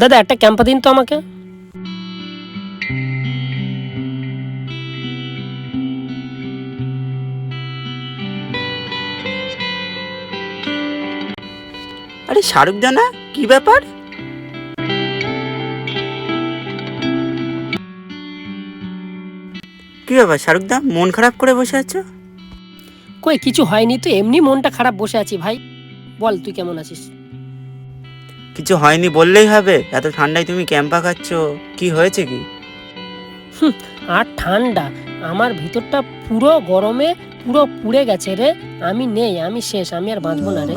দাদা একটা ক্যাম্পা দিন তো আমাকে। আরে শাহরুখ দা না, কি ব্যাপার? কি ব্যাপার শাহরুখ দা, মন খারাপ করে বসে আছো? কই কিছু হয়নি তো, এমনি মনটা খারাপ বসে আছি ভাই। বল তুই কেমন আছিস? কিছু হয়নি বললেই হবে? এত ঠান্ডায় তুমি ক্যাম্পা খাচ্ছ, কি হয়েছে কি? আর ঠান্ডা, আমার ভিতরটা পুরো গরমে পুরো পুড়ে গেছে রে। আমি নেই, আমি শেষ, আমি আর বাঁচবো না রে।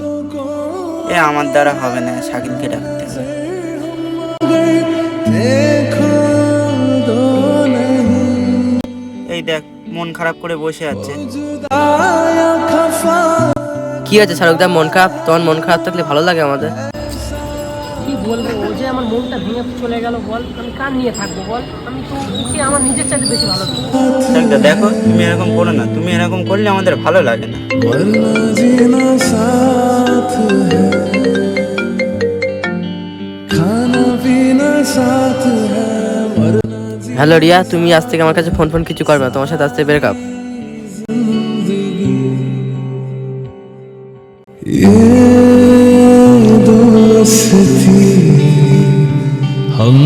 এ আমার দ্বারা হবে না, শাকিলকে ডাকতে হবে। এই দেখ, মন খারাপ করে বসে আছে। কি আছে শাহরুখদা, মন খারাপ? তোমার মন খারাপ থাকলে ভালো লাগে আমাদের। কি বলবো, ও যে আমার মনটা ভেঙে চলে গেল, বল আমি কার নিয়ে থাকবো বল? আমি তো ওকে আমার নিজের চাইতে বেশি ভালো লাগে। শাহরুখ দা দেখো, তুমি এরকম করো না, তুমি এরকম করলে আমাদের ভালো লাগে না। হ্যালো রিয়া, তুমি আজ থেকে আমার কাছে ফোন ফোন কিছু করবে না, তোমার সাথে আসতে ব্রেকআপ। ये दोस्ती हम